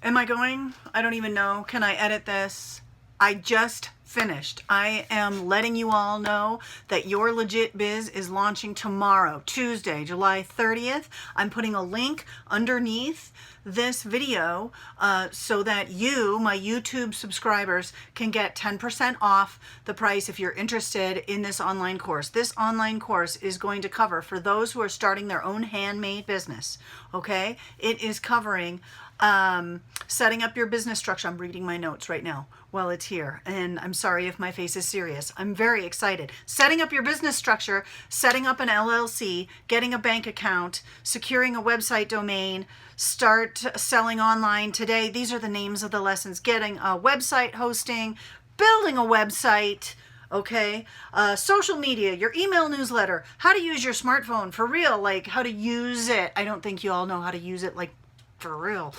Am I going? I don't even know. Can I edit this? I just finished. I am letting you all know that your Legit Biz is launching tomorrow, Tuesday, July 30th. I'm putting a link underneath this video so that you, my YouTube subscribers, can get 10% off the price if you're interested in this online course. This online course is going to cover, for those who are starting their own handmade business, okay? It is covering setting up your business structure. I'm reading my notes right now while it's here, and I'm sorry if my face is serious. I'm very excited. Setting up your business structure, setting up an LLC, getting a bank account, securing a website domain, start selling online today. These are the names of the lessons. Getting a website hosting, building a website, okay, social media, your email newsletter, how to use your smartphone for real, like how to use it. I don't think you all know how to use it like for real.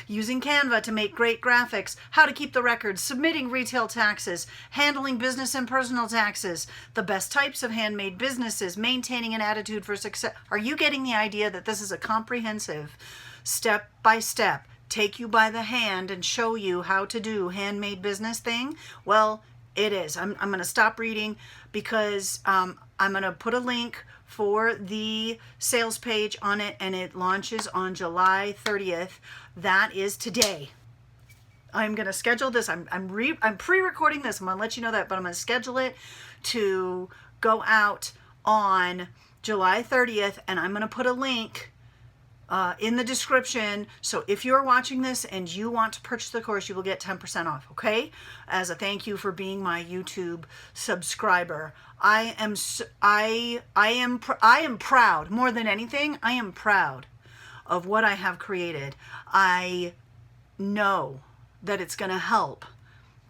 Using Canva to make great graphics, how to keep the records, submitting retail taxes, handling business and personal taxes, the best types of handmade businesses, maintaining an attitude for success. Are you getting the idea that this is a comprehensive, step-by-step, take you by the hand and show you how to do handmade business thing? Well, it is. I'm going to stop reading because I'm going to put a link for the sales page on it, and it launches on July 30th. That is today. I'm going to schedule this. I'm pre-recording this. I'm going to let you know that, but I'm going to schedule it to go out on July 30th, and I'm going to put a link in the description. So if you're watching this and you want to purchase the course, you will get 10% off, okay? As a thank you for being my YouTube subscriber. I am proud, more than anything. I am proud of what I have created. I know that it's going to help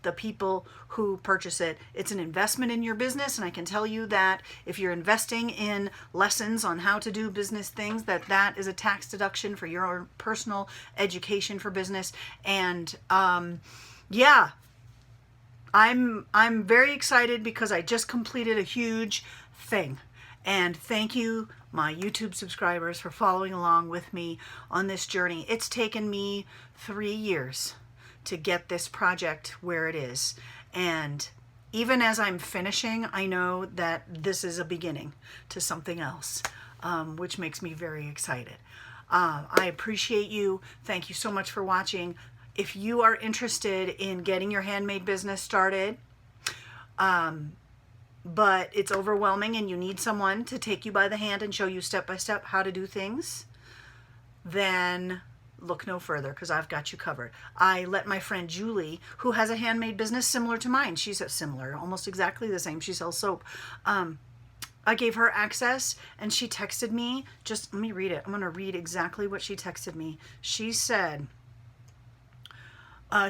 the people who purchase it. It's an investment in your business, and I can tell you that if you're investing in lessons on how to do business things, that is a tax deduction for your personal education for business. And yeah, I'm very excited because I just completed a huge thing. And thank you, my YouTube subscribers, for following along with me on this journey. It's taken me 3 years to get this project where it is. And even as I'm finishing, I know that this is a beginning to something else, which makes me very excited. I appreciate you. Thank you so much for watching. If you are interested in getting your handmade business started, but it's overwhelming and you need someone to take you by the hand and show you step by step how to do things, then look no further, because I've got you covered. I let my friend Julie, who has a handmade business similar to mine, she's similar, almost exactly the same, she sells soap. I gave her access, and she texted me, just let me read it. I'm going to read exactly what she texted me. She said,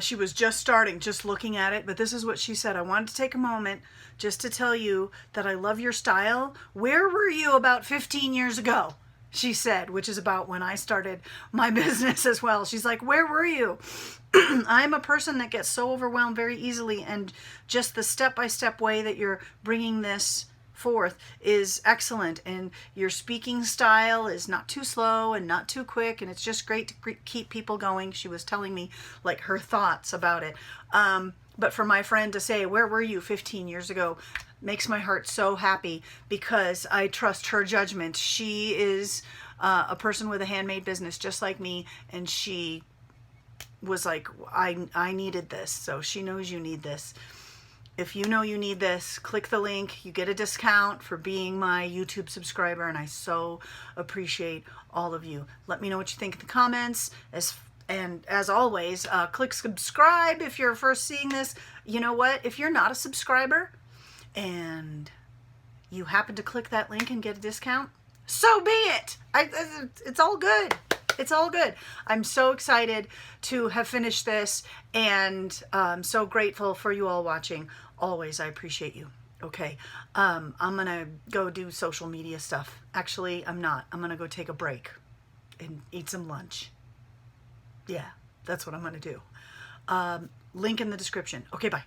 she was just starting, just looking at it, but this is what she said. I wanted to take a moment just to tell you that I love your style. Where were you about 15 years ago? She said, which is about when I started my business as well. She's like, where were you? I'm a person that gets so overwhelmed very easily, and just the step-by-step way that you're bringing this forth is excellent, and your speaking style is not too slow and not too quick, and it's just great to keep people going. She was telling me like her thoughts about it. But for my friend to say, where were you 15 years ago, makes my heart so happy, because I trust her judgment. She is a person with a handmade business just like me, and she was like, I needed this, so she knows you need this. If you know you need this, click the link. You get a discount for being my YouTube subscriber, and I so appreciate all of you. Let me know what you think in the comments. And as always, click subscribe if you're first seeing this. You know what? If you're not a subscriber and you happen to click that link and get a discount, so be it. It's all good. It's all good. I'm so excited to have finished this, and I'm so grateful for you all watching. Always, I appreciate you. Okay, I'm going to go do social media stuff. Actually, I'm not. I'm going to go take a break and eat some lunch. Yeah, that's what I'm going to do. Link in the description. Okay, bye.